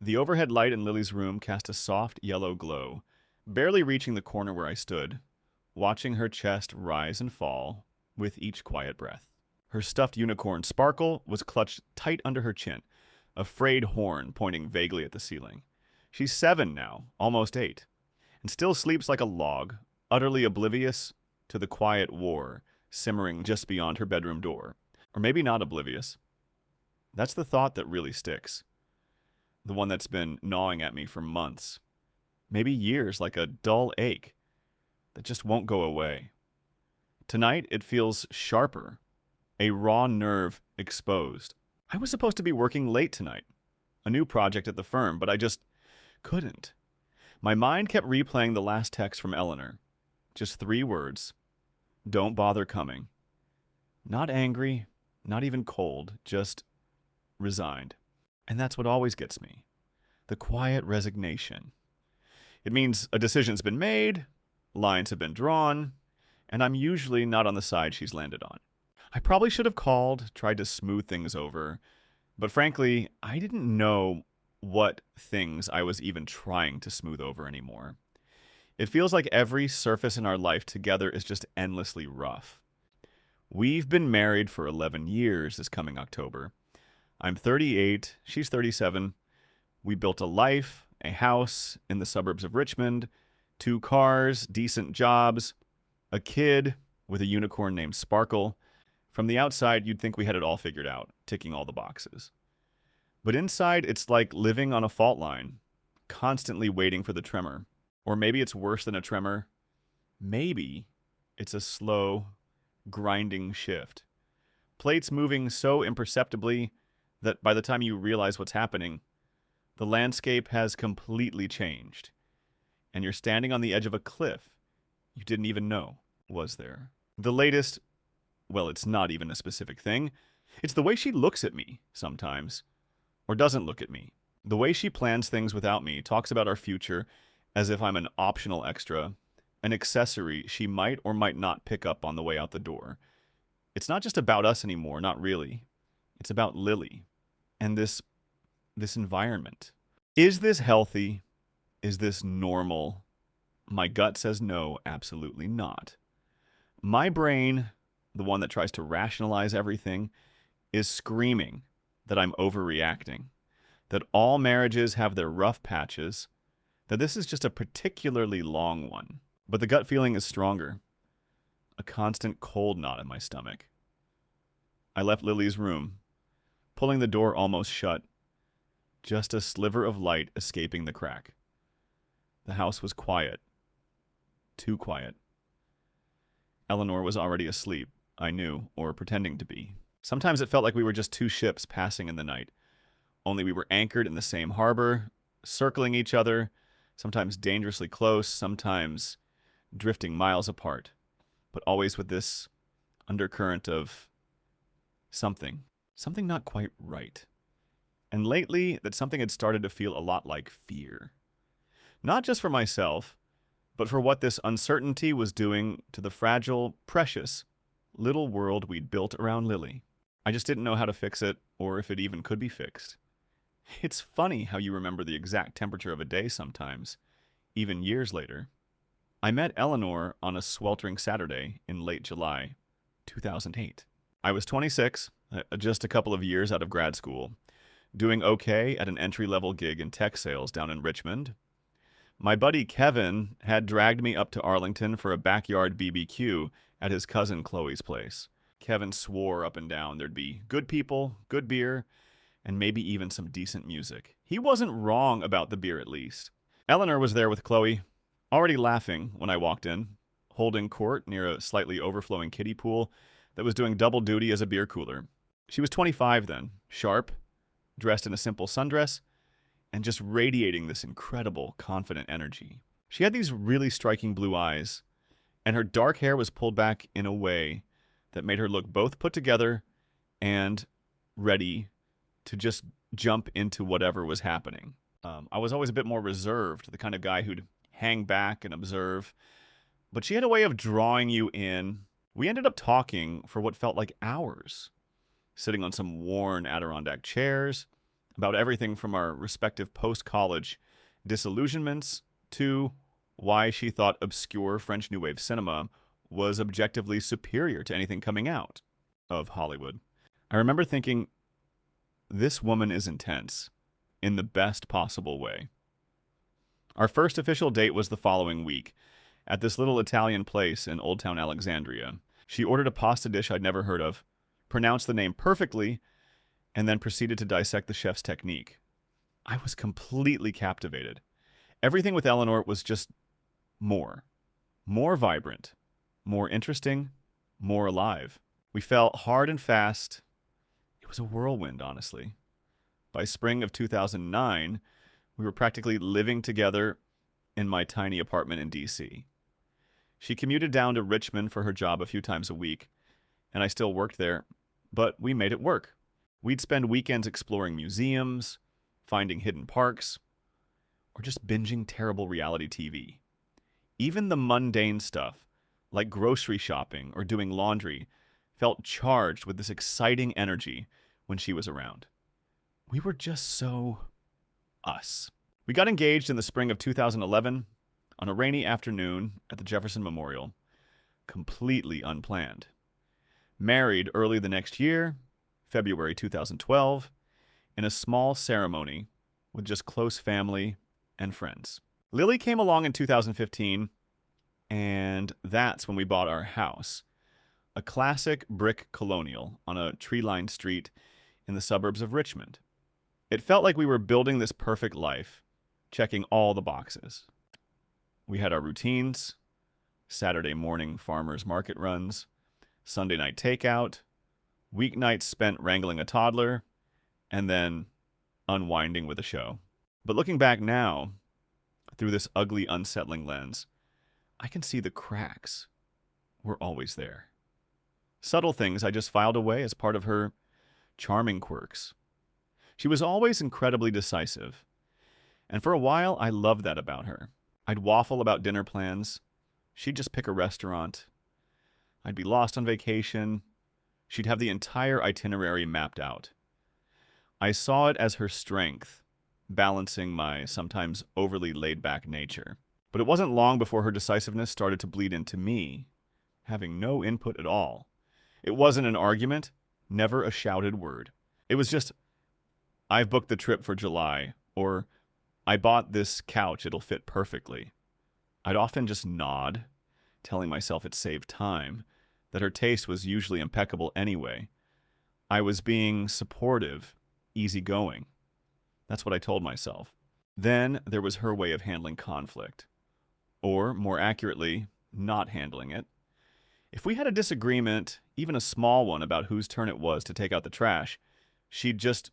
The overhead light in Lily's room cast a soft yellow glow, barely reaching the corner where I stood, watching her chest rise and fall with each quiet breath. Her stuffed unicorn Sparkle was clutched tight under her chin, a frayed horn pointing vaguely at the ceiling. She's 7 now, almost 8, and still sleeps like a log, utterly oblivious to the quiet war simmering just beyond her bedroom door. Or maybe not oblivious. That's the thought that really sticks. The one that's been gnawing at me for months, maybe years, like a dull ache that just won't go away. Tonight, it feels sharper, a raw nerve exposed. I was supposed to be working late tonight, a new project at the firm, but I just couldn't. My mind kept replaying the last text from Eleanor. Just 3 words. Don't bother coming. Not angry, not even cold, just resigned. And that's what always gets me. The quiet resignation. It means a decision's been made, lines have been drawn, and I'm usually not on the side she's landed on. I probably should have called, tried to smooth things over, but frankly, I didn't know what things I was even trying to smooth over anymore. It feels like every surface in our life together is just endlessly rough. We've been married for 11 years this coming October. I'm 38, she's 37. We built a life, a house in the suburbs of Richmond, 2 cars, decent jobs, a kid with a unicorn named Sparkle. From the outside, you'd think we had it all figured out, ticking all the boxes. But inside, it's like living on a fault line, constantly waiting for the tremor. Or maybe it's worse than a tremor. Maybe it's a slow, grinding shift. Plates moving so imperceptibly that by the time you realize what's happening, the landscape has completely changed. And you're standing on the edge of a cliff you didn't even know was there. The latest, well, it's not even a specific thing. It's the way she looks at me sometimes, or doesn't look at me. The way she plans things without me, talks about our future as if I'm an optional extra, an accessory she might or might not pick up on the way out the door. It's not just about us anymore, not really. It's about Lily and this environment. Is this healthy? Is this normal? My gut says no, absolutely not. My brain, the one that tries to rationalize everything, is screaming that I'm overreacting, that all marriages have their rough patches, that this is just a particularly long one. But the gut feeling is stronger. A constant cold knot in my stomach. I left Lily's room, pulling the door almost shut, just a sliver of light escaping the crack. The house was quiet. Too quiet. Eleanor was already asleep, I knew, or pretending to be. Sometimes it felt like we were just 2 ships passing in the night, only we were anchored in the same harbor, circling each other, sometimes dangerously close, sometimes drifting miles apart, but always with this undercurrent of something not quite right. And lately, that something had started to feel a lot like fear. Not just for myself, but for what this uncertainty was doing to the fragile, precious, little world we'd built around Lily. I just didn't know how to fix it, or if it even could be fixed. It's funny how you remember the exact temperature of a day sometimes, even years later. I met Eleanor on a sweltering Saturday in late July, 2008. I was 26, just a couple of years out of grad school, doing okay at an entry-level gig in tech sales down in Richmond. My buddy Kevin had dragged me up to Arlington for a backyard BBQ at his cousin Chloe's place. Kevin swore up and down there'd be good people, good beer, and maybe even some decent music. He wasn't wrong about the beer, at least. Eleanor was there with Chloe, already laughing when I walked in, holding court near a slightly overflowing kiddie pool that was doing double duty as a beer cooler. She was 25 then, sharp, dressed in a simple sundress, and just radiating this incredible, confident energy. She had these really striking blue eyes, and her dark hair was pulled back in a way that made her look both put together and ready to just jump into whatever was happening. I was always a bit more reserved, the kind of guy who'd hang back and observe, but she had a way of drawing you in. We ended up talking for what felt like hours, sitting on some worn Adirondack chairs. about everything from our respective post-college disillusionments to why she thought obscure French New Wave cinema was objectively superior to anything coming out of Hollywood. I remember thinking, this woman is intense in the best possible way. Our first official date was the following week at this little Italian place in Old Town Alexandria. She ordered a pasta dish I'd never heard of, pronounced the name perfectly, and then proceeded to dissect the chef's technique. I was completely captivated. Everything with Eleanor was just more vibrant, more interesting, more alive. We fell hard and fast. It was a whirlwind, honestly. By spring of 2009, we were practically living together in my tiny apartment in D.C. She commuted down to Richmond for her job a few times a week, and I still worked there, but we made it work. We'd spend weekends exploring museums, finding hidden parks, or just binging terrible reality TV. Even the mundane stuff, like grocery shopping or doing laundry, felt charged with this exciting energy when she was around. We were just so us. We got engaged in the spring of 2011 on a rainy afternoon at the Jefferson Memorial, completely unplanned. Married early the next year, February 2012, in a small ceremony with just close family and friends. Lily came along in 2015, and that's when we bought our house, a classic brick colonial on a tree-lined street in the suburbs of Richmond. It felt like we were building this perfect life, checking all the boxes. We had our routines, Saturday morning farmers market runs, Sunday night takeout, weeknights spent wrangling a toddler, and then unwinding with a show. But looking back now, through this ugly, unsettling lens, I can see the cracks were always there. Subtle things I just filed away as part of her charming quirks. She was always incredibly decisive, and for a while I loved that about her. I'd waffle about dinner plans. She'd just pick a restaurant. I'd be lost on vacation. She'd have the entire itinerary mapped out. I saw it as her strength, balancing my sometimes overly laid-back nature. But it wasn't long before her decisiveness started to bleed into me, having no input at all. It wasn't an argument, never a shouted word. It was just, I've booked the trip for July, or I bought this couch, it'll fit perfectly. I'd often just nod, telling myself it saved time, that her taste was usually impeccable anyway. I was being supportive, easygoing. That's what I told myself. Then there was her way of handling conflict. Or, more accurately, not handling it. If we had a disagreement, even a small one about whose turn it was to take out the trash, she'd just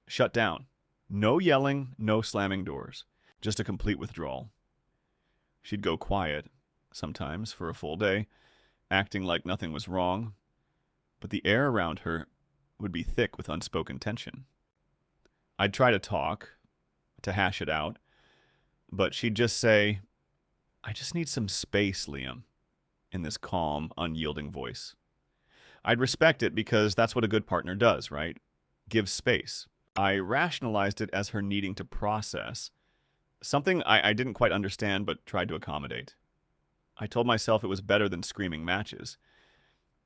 shut down. No yelling, no slamming doors. Just a complete withdrawal. She'd go quiet, sometimes for a full day, acting like nothing was wrong, but the air around her would be thick with unspoken tension. I'd try to talk, to hash it out, but she'd just say, I just need some space, Liam, in this calm, unyielding voice. I'd respect it because that's what a good partner does, right? Give space. I rationalized it as her needing to process, something I didn't quite understand but tried to accommodate. I told myself it was better than screaming matches.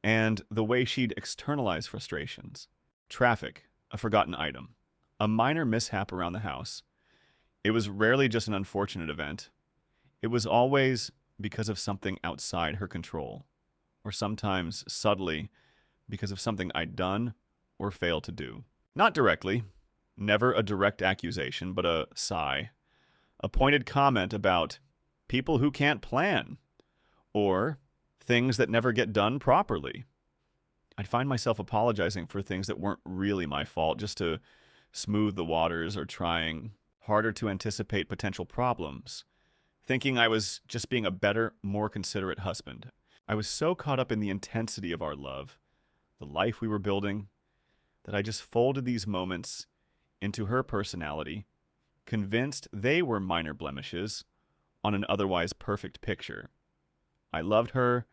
And the way she'd externalize frustrations. Traffic, a forgotten item. A minor mishap around the house. It was rarely just an unfortunate event. It was always because of something outside her control, or sometimes subtly because of something I'd done or failed to do. Not directly, never a direct accusation, but a sigh, a pointed comment about people who can't plan, or things that never get done properly. I'd find myself apologizing for things that weren't really my fault, just to smooth the waters or trying harder to anticipate potential problems, thinking I was just being a better, more considerate husband. I was so caught up in the intensity of our love, the life we were building, that I just folded these moments into her personality, convinced they were minor blemishes on an otherwise perfect picture. I loved her,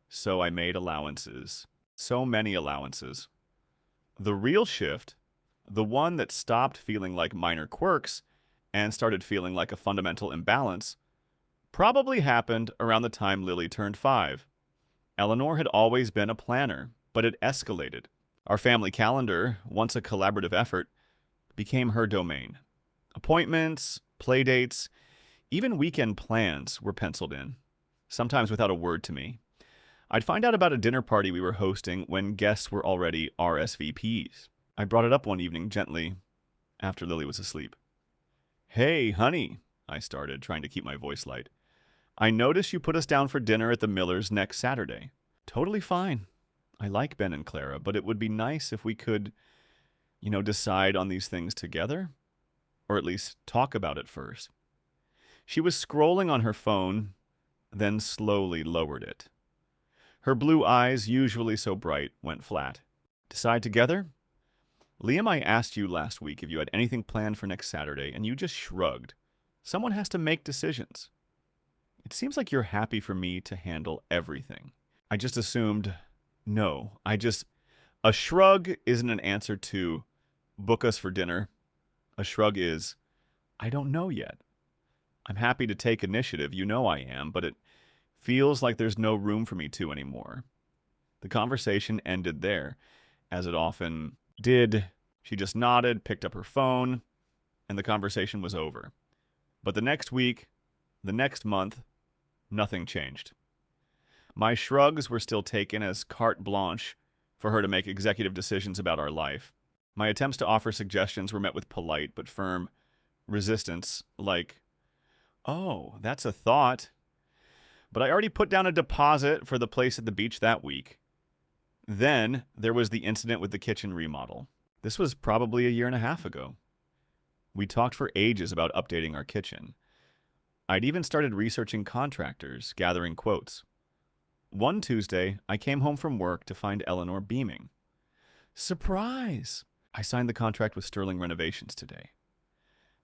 so I made allowances. So many allowances. The real shift The one that stopped feeling like minor quirks and started feeling like a fundamental imbalance probably happened around the time Lily turned 5. Eleanor had always been a planner, but it escalated. Our family calendar, once a collaborative effort, became her domain. Appointments, playdates, even weekend plans were penciled in, sometimes without a word to me. I'd find out about a dinner party we were hosting when guests were already RSVPs. I brought it up one evening gently after Lily was asleep. "Hey, honey," I started, trying to keep my voice light. "I noticed you put us down for dinner at the Millers next Saturday." "Totally fine. I like Ben and Clara, but it would be nice if we could, decide on these things together, or at least talk about it first." She was scrolling on her phone, then slowly lowered it. Her blue eyes, usually so bright, went flat. "Decide together? Liam, I asked you last week if you had anything planned for next Saturday, and you just shrugged. Someone has to make decisions. It seems like you're happy for me to handle everything." I just assumed, no. A shrug isn't an answer to book us for dinner. A shrug is, I don't know yet. I'm happy to take initiative, you know I am, but it feels like there's no room for me to anymore. The conversation ended there, as it often did. She just nodded, picked up her phone, and the conversation was over. But the next week, the next month, nothing changed. My shrugs were still taken as carte blanche for her to make executive decisions about our life. My attempts to offer suggestions were met with polite but firm resistance, like, "Oh, that's a thought. But I already put down a deposit for the place at the beach that week." Then there was the incident with the kitchen remodel. This was probably a year and a half ago. We talked for ages about updating our kitchen. I'd even started researching contractors, gathering quotes. One Tuesday, I came home from work to find Eleanor beaming. "Surprise! I signed the contract with Sterling Renovations today.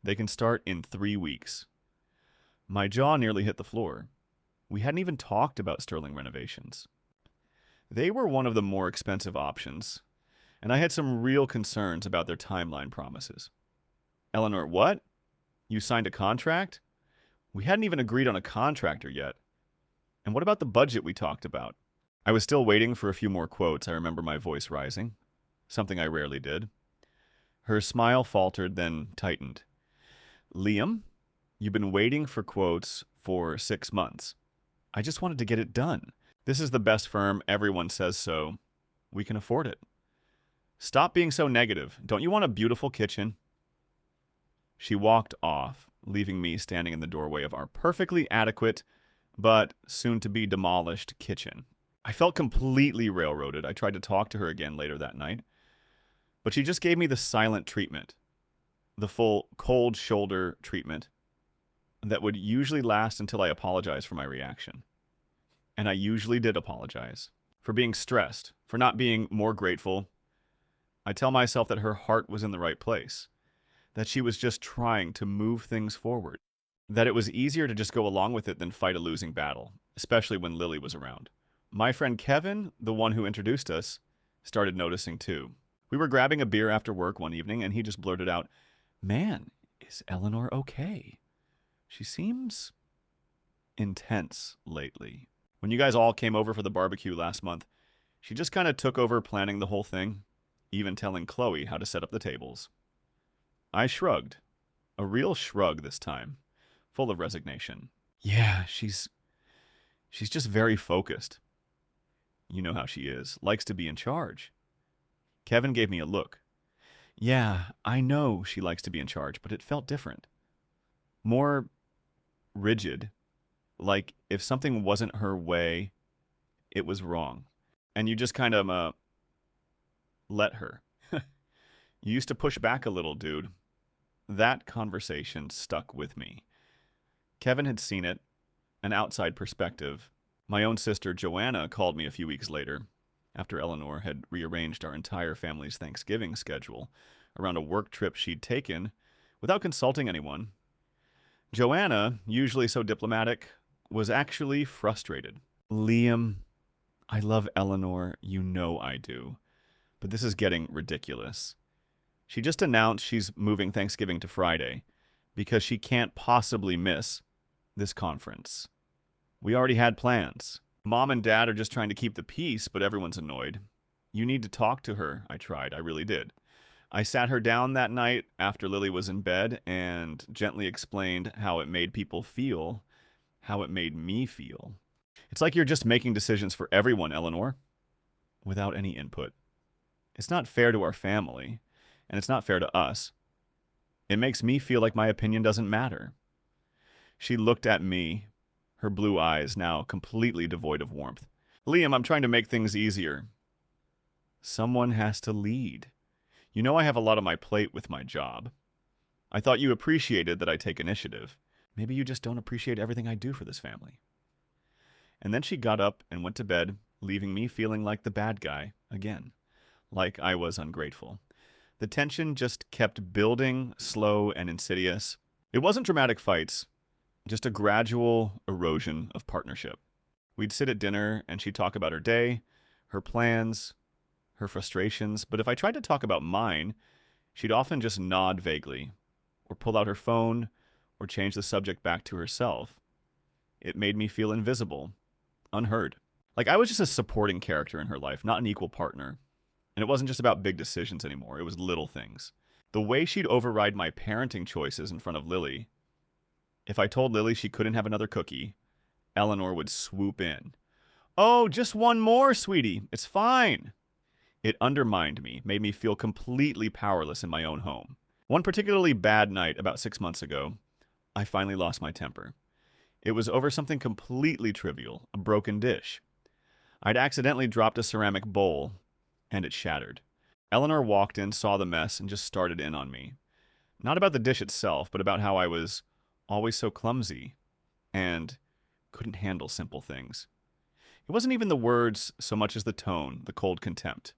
They can start in 3 weeks." My jaw nearly hit the floor. We hadn't even talked about Sterling Renovations. They were one of the more expensive options, and I had some real concerns about their timeline promises. "Eleanor, what? You signed a contract? We hadn't even agreed on a contractor yet. And what about the budget we talked about?" I was still waiting for a few more quotes. I remember my voice rising, something I rarely did. Her smile faltered, then tightened. "Liam, you've been waiting for quotes for 6 months. I just wanted to get it done. This is the best firm. Everyone says so. We can afford it. Stop being so negative. Don't you want a beautiful kitchen?" She walked off, leaving me standing in the doorway of our perfectly adequate, but soon-to-be demolished kitchen. I felt completely railroaded. I tried to talk to her again later that night, but she just gave me the silent treatment, the full cold shoulder treatment that would usually last until I apologized for my reaction. And I usually did apologize for being stressed, for not being more grateful. I tell myself that her heart was in the right place, that she was just trying to move things forward, that it was easier to just go along with it than fight a losing battle, especially when Lily was around. My friend Kevin, the one who introduced us, started noticing too. We were grabbing a beer after work one evening, and he just blurted out, "Man, is Eleanor okay? She seems intense lately. When you guys all came over for the barbecue last month, she just kind of took over planning the whole thing, even telling Chloe how to set up the tables." I shrugged. A real shrug this time, full of resignation. "Yeah, she's just very focused. You know how she is. Likes to be in charge." Kevin gave me a look. "Yeah, I know she likes to be in charge, but it felt different. More rigid. Like if something wasn't her way, it was wrong. And you just kind of let her. You used to push back a little, dude." That conversation stuck with me. Kevin had seen it, an outside perspective. My own sister, Joanna, called me a few weeks later, after Eleanor had rearranged our entire family's Thanksgiving schedule around a work trip she'd taken without consulting anyone. Joanna, usually so diplomatic, was actually frustrated. "Liam, I love Eleanor, you know I do, but this is getting ridiculous. She just announced she's moving Thanksgiving to Friday because she can't possibly miss this conference. We already had plans. Mom and Dad are just trying to keep the peace, but everyone's annoyed. You need to talk to her. I tried. I really did. I sat her down that night after Lily was in bed and gently explained how it made people feel, how it made me feel. It's like you're just making decisions for everyone, Eleanor, without any input. It's not fair to our family, and it's not fair to us. It makes me feel like my opinion doesn't matter. She looked at me, her blue eyes now completely devoid of warmth. Liam, I'm trying to make things easier. Someone has to lead. You know I have a lot on my plate with my job. I thought you appreciated that I take initiative. Maybe you just don't appreciate everything I do for this family. And then she got up and went to bed, leaving me feeling like the bad guy again, like I was ungrateful. The tension just kept building, slow and insidious. It wasn't dramatic fights, just a gradual erosion of partnership. We'd sit at dinner and she'd talk about her day, her plans, her frustrations, but if I tried to talk about mine, she'd often just nod vaguely, or pull out her phone, or change the subject back to herself. It made me feel invisible, unheard. Like I was just a supporting character in her life, not an equal partner. And it wasn't just about big decisions anymore, it was little things. The way she'd override my parenting choices in front of Lily. If I told Lily she couldn't have another cookie, Eleanor would swoop in. Oh, just one more, sweetie. It's fine. It undermined me, made me feel completely powerless in my own home. One particularly bad night, about 6 months ago, I finally lost my temper. It was over something completely trivial, a broken dish. I'd accidentally dropped a ceramic bowl, and it shattered. Eleanor walked in, saw the mess, and just started in on me. Not about the dish itself, but about how I was always so clumsy and couldn't handle simple things. It wasn't even the words so much as the tone, the cold contempt.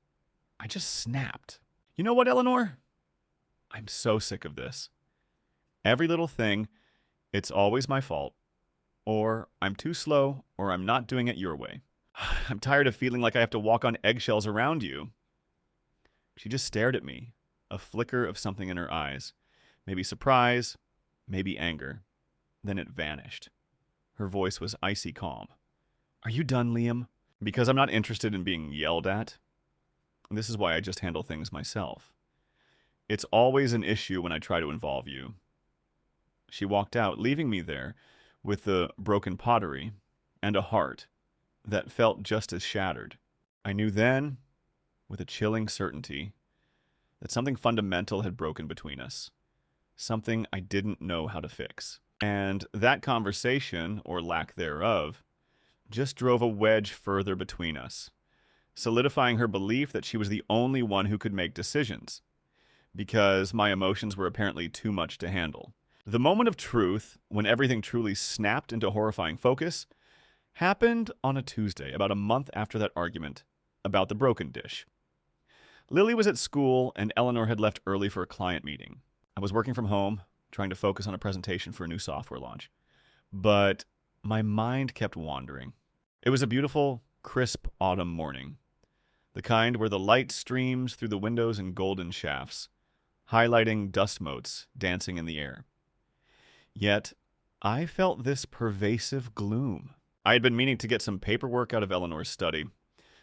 I just snapped. You know what, Eleanor? I'm so sick of this. Every little thing, it's always my fault. Or I'm too slow, or I'm not doing it your way. I'm tired of feeling like I have to walk on eggshells around you. She just stared at me, a flicker of something in her eyes. Maybe surprise, maybe anger. Then it vanished. Her voice was icy calm. Are you done, Liam? Because I'm not interested in being yelled at. This is why I just handle things myself. It's always an issue when I try to involve you. She walked out, leaving me there with the broken pottery and a heart that felt just as shattered. I knew then, with a chilling certainty, that something fundamental had broken between us. Something I didn't know how to fix. And that conversation, or lack thereof, just drove a wedge further between us, solidifying her belief that she was the only one who could make decisions, because my emotions were apparently too much to handle. The moment of truth, when everything truly snapped into horrifying focus, happened on a Tuesday, about a month after that argument about the broken dish. Lily was at school, and Eleanor had left early for a client meeting. I was working from home, trying to focus on a presentation for a new software launch. But my mind kept wandering. It was a beautiful, crisp autumn morning, the kind where the light streams through the windows in golden shafts, highlighting dust motes dancing in the air. Yet, I felt this pervasive gloom. I had been meaning to get some paperwork out of Eleanor's study.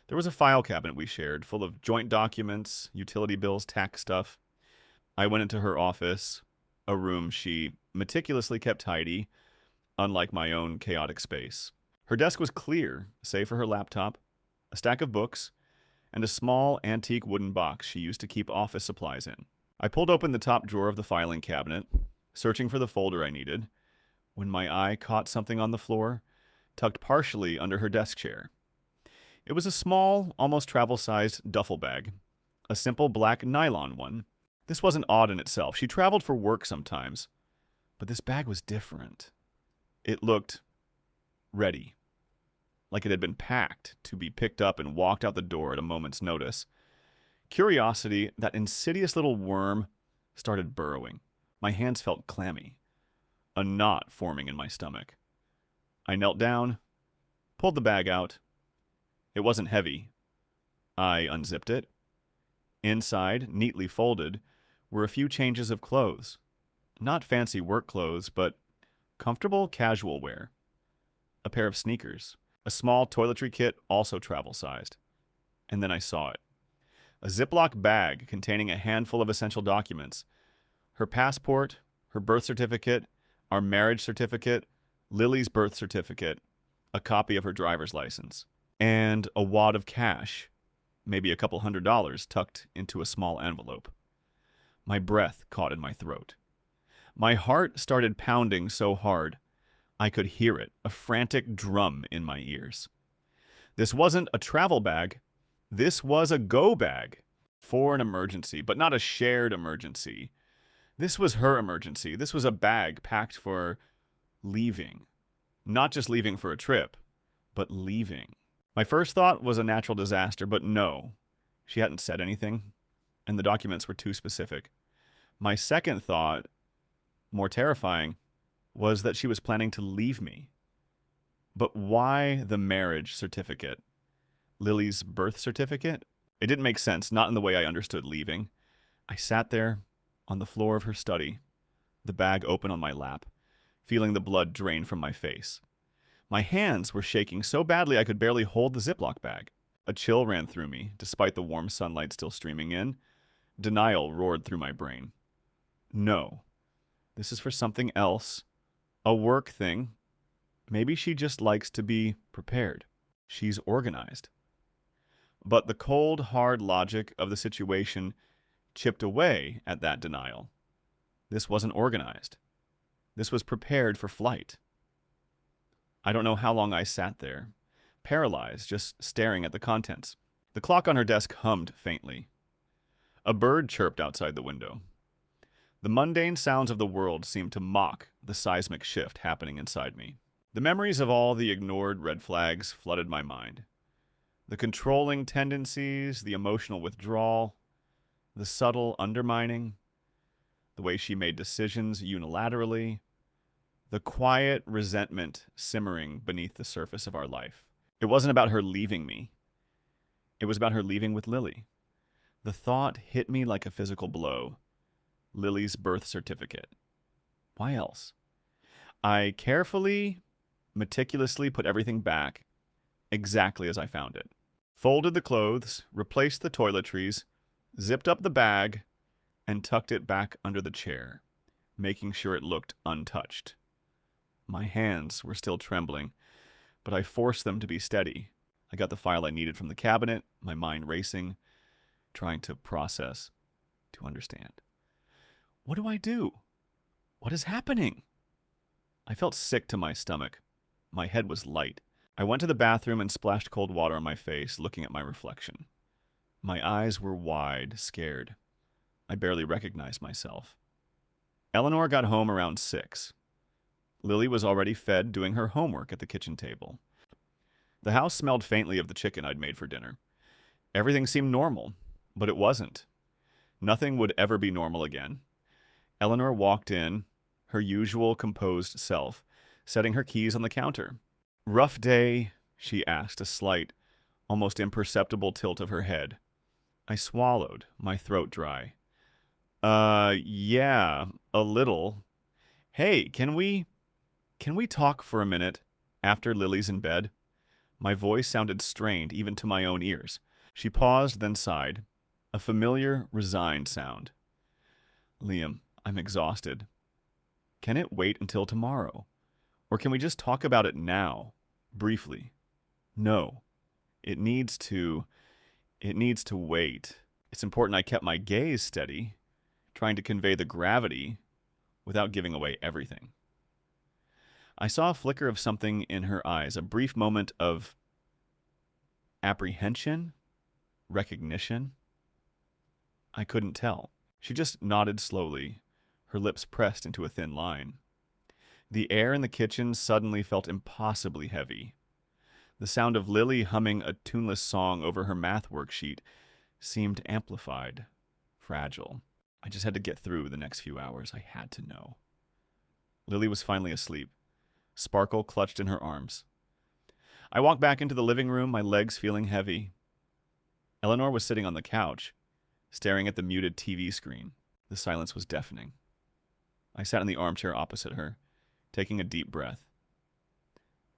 There was a file cabinet we shared, full of joint documents, utility bills, tax stuff. I went into her office, a room she meticulously kept tidy, unlike my own chaotic space. Her desk was clear, save for her laptop, a stack of books, and a small antique wooden box she used to keep office supplies in. I pulled open the top drawer of the filing cabinet, searching for the folder I needed, when my eye caught something on the floor, tucked partially under her desk chair. It was a small, almost travel-sized duffel bag, a simple black nylon one. This wasn't odd in itself. She traveled for work sometimes, but this bag was different. It looked ready, like it had been packed to be picked up and walked out the door at a moment's notice. Curiosity, that insidious little worm, started burrowing. My hands felt clammy, a knot forming in my stomach. I knelt down, pulled the bag out. It wasn't heavy. I unzipped it. Inside, neatly folded, were a few changes of clothes. Not fancy work clothes, but comfortable casual wear. A pair of sneakers. A small toiletry kit, also travel-sized. And then I saw it. A Ziploc bag containing a handful of essential documents. Her passport, her birth certificate, our marriage certificate, Lily's birth certificate, a copy of her driver's license, and a wad of cash, maybe a couple $100 tucked into a small envelope. My breath caught in my throat. My heart started pounding so hard I could hear it, a frantic drum in my ears. This wasn't a travel bag. This was a go bag for an emergency, but not a shared emergency. This was her emergency. This was a bag packed for leaving. Not just leaving for a trip, but leaving. My first thought was a natural disaster, but no. She hadn't said anything, and the documents were too specific. My second thought, more terrifying, was that she was planning to leave me. But why the marriage certificate? Lily's birth certificate? It didn't make sense, not in the way I understood leaving. I sat there on the floor of her study, the bag open on my lap, feeling the blood drain from my face. My hands were shaking so badly I could barely hold the Ziploc bag. A chill ran through me, despite the warm sunlight still streaming in. Denial roared through my brain. No, this is for something else. A work thing. Maybe she just likes to be prepared. She's organized. But the cold, hard logic of the situation chipped away at that denial. This wasn't organized. This was prepared for flight. I don't know how long I sat there, paralyzed, just staring at the contents. The clock on her desk hummed faintly. A bird chirped outside the window. The mundane sounds of the world seemed to mock the seismic shift happening inside me. The memories of all the ignored red flags flooded my mind. The controlling tendencies, the emotional withdrawal, the subtle undermining, the way she made decisions unilaterally, the quiet resentment simmering beneath the surface of our life. It wasn't about her leaving me. It was about her leaving with Lily. The thought hit me like a physical blow. Lily's birth certificate. Why else? I carefully, meticulously put everything back exactly as I found it. Folded the clothes, replaced the toiletries, zipped up the bag, and tucked it back under the chair, making sure it looked untouched. My hands were still trembling, but I forced them to be steady. I got the file I needed from the cabinet, my mind racing, trying to process, to understand. What do I do? What is happening? I felt sick to my stomach. My head was light. I went to the bathroom and splashed cold water on my face, looking at my reflection. My eyes were wide, scared. I barely recognized myself. Eleanor got home around 6. Lily was already fed, doing her homework at the kitchen table. The house smelled faintly of the chicken I'd made for dinner. Everything seemed normal, but it wasn't. Nothing would ever be normal again. Eleanor walked in, her usual composed self, setting her keys on the counter. "Rough day?" she asked, a slight, almost imperceptible tilt of her head. I swallowed, my throat dry. Yeah, a little. Hey, can we talk for a minute after Lily's in bed? My voice sounded strained even to my own ears. She paused, then sighed, a familiar, resigned sound. Liam, I'm exhausted. Can it wait until tomorrow? Or can we just talk about it now, briefly? No. It needs to wait. It's important I kept my gaze steady, trying to convey the gravity without giving away everything. I saw a flicker of something in her eyes, a brief moment of apprehension, recognition. I couldn't tell. She just nodded slowly, her lips pressed into a thin line. The air in the kitchen suddenly felt impossibly heavy. The sound of Lily humming a tuneless song over her math worksheet seemed amplified, fragile. I just had to get through the next few hours. I had to know. Lily was finally asleep, Sparkle clutched in her arms. I walked back into the living room, my legs feeling heavy. Eleanor was sitting on the couch, staring at the muted TV screen. The silence was deafening. I sat in the armchair opposite her, taking a deep breath.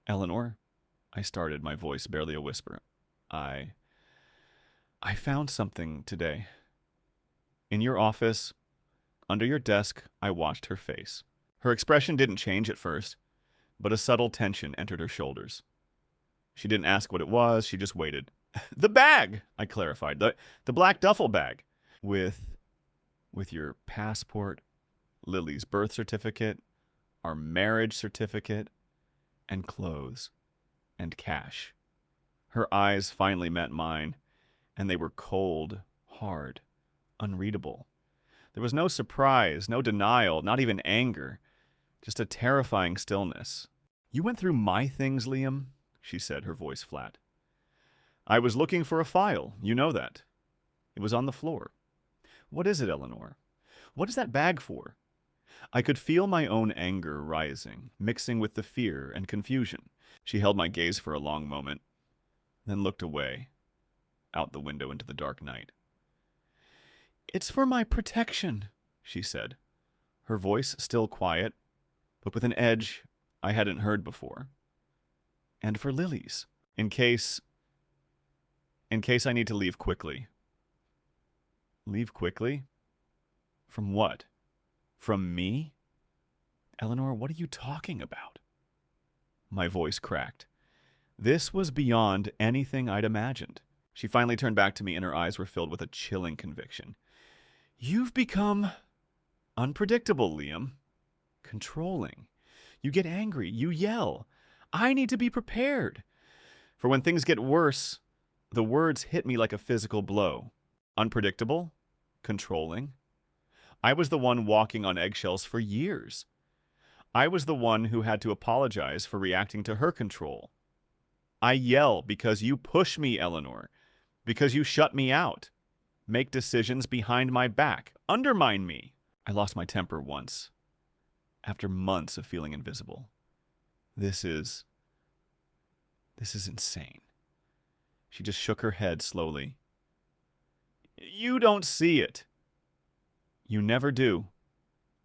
Eleanor, I started, my voice barely a whisper. I found something today. In your office, under your desk, I watched her face. Her expression didn't change at first, but a subtle tension entered her shoulders. She didn't ask what it was, she just waited. The bag, I clarified. The black duffel bag. With your passport, Lily's birth certificate, our marriage certificate, and clothes, and cash. Her eyes finally met mine, and they were cold, hard, unreadable. There was no surprise, no denial, not even anger, just a terrifying stillness. You went through my things, Liam, she said, her voice flat. I was looking for a file, you know that. It was on the floor. What is it, Eleanor? What is that bag for? I could feel my own anger rising, mixing with the fear and confusion. She held my gaze for a long moment, then looked away, out the window into the dark night. It's for my protection, she said, her voice still quiet, but with an edge I hadn't heard before. And for Lily's, in case I need to leave quickly. Leave quickly? From what? From me? Eleanor, what are you talking about? My voice cracked. This was beyond anything I'd imagined. She finally turned back to me, and her eyes were filled with a chilling conviction. You've become unpredictable, Liam. Controlling. You get angry. You yell. I need to be prepared. For when things get worse, the words hit me like a physical blow. Unpredictable? Controlling? I was the one walking on eggshells for years. I was the one who had to apologize for reacting to her control. I yell because you push me, Eleanor, because you shut me out, make decisions behind my back, undermine me. I lost my temper once, after months of feeling invisible. This is insane. She just shook her head slowly. You don't see it. You never do.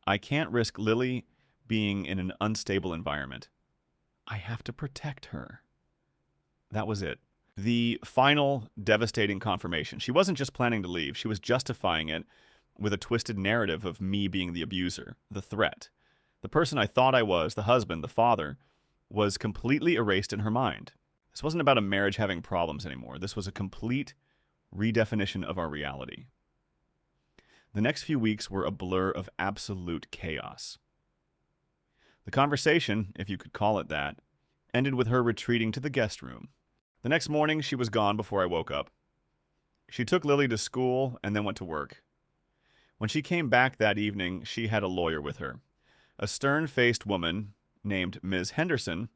I can't risk Lily being in an unstable environment. I have to protect her. That was it. The final devastating confirmation. She wasn't just planning to leave. She was justifying it with a twisted narrative of me being the abuser, the threat. The person I thought I was, the husband, the father, was completely erased in her mind. This wasn't about a marriage having problems anymore. This was a complete redefinition of our reality. The next few weeks were a blur of absolute chaos. The conversation, if you could call it that, ended with her retreating to the guest room. The next morning, she was gone before I woke up. She took Lily to school and then went to work. When she came back that evening, she had a lawyer with her. A stern-faced woman named Ms. Henderson.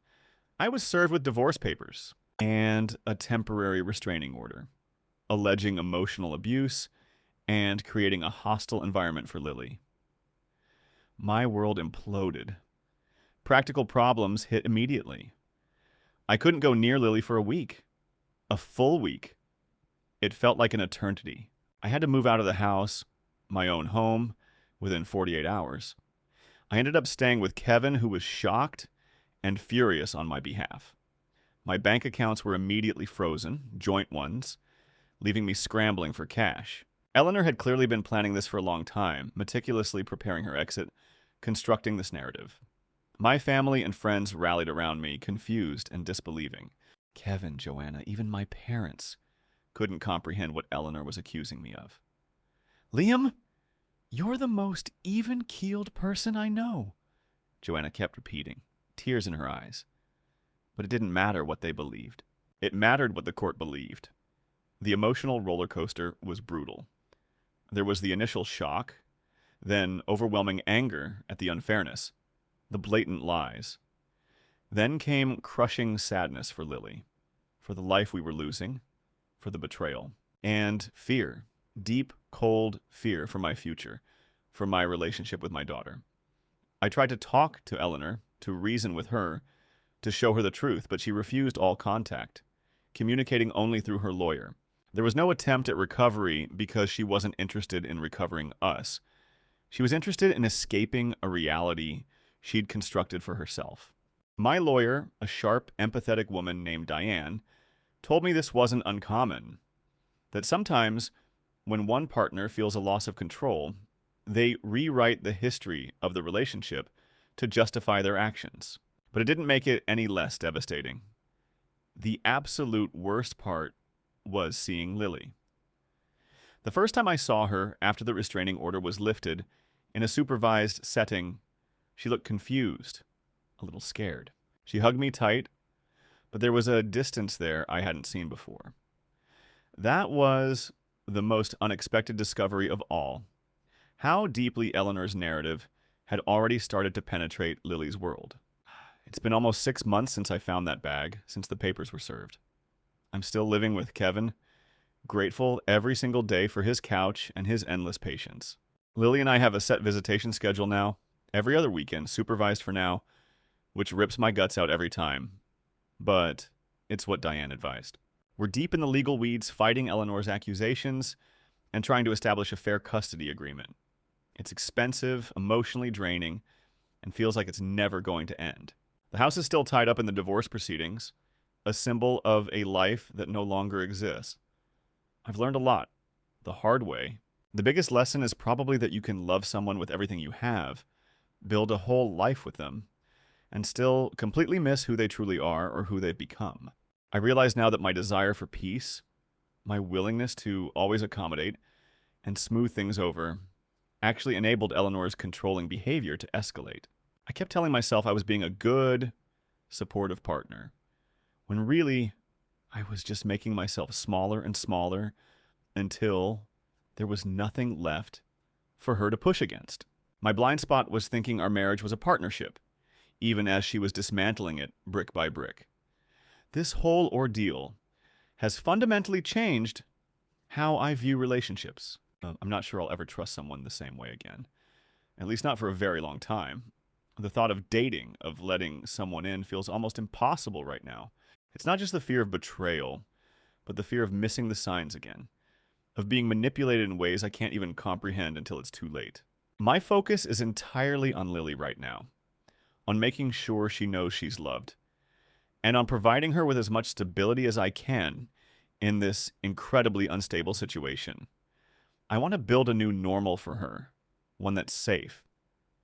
I was served with divorce papers and a temporary restraining order, alleging emotional abuse and creating a hostile environment for Lily. My world imploded. Practical problems hit immediately. I couldn't go near Lily for a week. A full week. It felt like an eternity. I had to move out of the house, my own home, within 48 hours. I ended up staying with Kevin, who was shocked and furious on my behalf. My bank accounts were immediately frozen, joint ones, leaving me scrambling for cash. Eleanor had clearly been planning this for a long time, meticulously preparing her exit, constructing this narrative. My family and friends rallied around me, confused and disbelieving. Kevin, Joanna, even my parents couldn't comprehend what Eleanor was accusing me of. Liam, you're the most even-keeled person I know, Joanna kept repeating, tears in her eyes. But it didn't matter what they believed. It mattered what the court believed. The emotional roller coaster was brutal. There was the initial shock, then overwhelming anger at the unfairness, the blatant lies. Then came crushing sadness for Lily, for the life we were losing, for the betrayal, and fear, deep, cold fear for my future, for my relationship with my daughter. I tried to talk to Eleanor, to reason with her, to show her the truth, but she refused all contact, communicating only through her lawyer. There was no attempt at recovery because she wasn't interested in recovering us. She was interested in escaping a reality she'd constructed for herself. My lawyer, a sharp, empathetic woman named Diane, told me this wasn't uncommon, that sometimes when one partner feels a loss of control, they rewrite the history of the relationship to justify their actions. But it didn't make it any less devastating. The absolute worst part was seeing Lily. The first time I saw her after the restraining order was lifted, in a supervised setting, she looked confused, a little scared. She hugged me tight, but there was a distance there I hadn't seen before. That was the most unexpected discovery of all. How deeply Eleanor's narrative had already started to penetrate Lily's world. It's been almost 6 months since I found that bag, since the papers were served. I'm still living with Kevin, grateful every single day for his couch and his endless patience. Lily and I have a set visitation schedule now, every other weekend, supervised for now, which rips my guts out every time. But it's what Diane advised. We're deep in the legal weeds, fighting Eleanor's accusations and trying to establish a fair custody agreement. It's expensive, emotionally draining, and feels like it's never going to end. The house is still tied up in the divorce proceedings, a symbol of a life that no longer exists. I've learned a lot, the hard way. The biggest lesson is probably that you can love someone with everything you have, build a whole life with them, and still completely miss who they truly are or who they've become. I realize now that my desire for peace, my willingness to always accommodate and smooth things over, actually enabled Eleanor's controlling behavior to escalate. I kept telling myself I was being a good, supportive partner, when really I was just making myself smaller and smaller until there was nothing left for her to push against. My blind spot was thinking our marriage was a partnership, even as she was dismantling it brick by brick. This whole ordeal has fundamentally changed how I view relationships. I'm not sure I'll ever trust someone the same way again, at least not for a very long time. The thought of dating, of letting someone in, feels almost impossible right now. It's not just the fear of betrayal, but the fear of missing the signs again, of being manipulated in ways I can't even comprehend until it's too late. My focus is entirely on Lily right now, on making sure she knows she's loved, and on providing her with as much stability as I can in this incredibly unstable situation. I want to build a new normal for her, one that's safe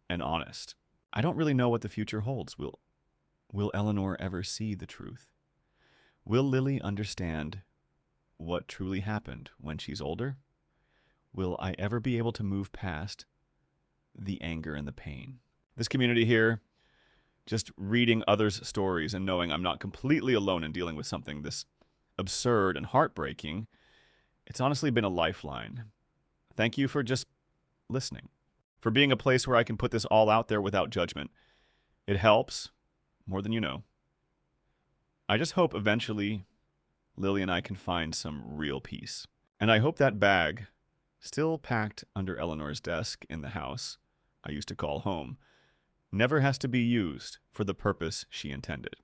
and honest. I don't really know what the future holds. Will Eleanor ever see the truth? Will Lily understand what truly happened when she's older? Will I ever be able to move past the anger and the pain? This community here, just reading others' stories and knowing I'm not completely alone in dealing with something this absurd and heartbreaking, it's honestly been a lifeline. Thank you for just listening, for being a place where I can put this all out there without judgment. It helps, more than you know. I just hope eventually Lily and I can find some real peace. And I hope that bag, still packed under Eleanor's desk in the house I used to call home, never has to be used for the purpose she intended.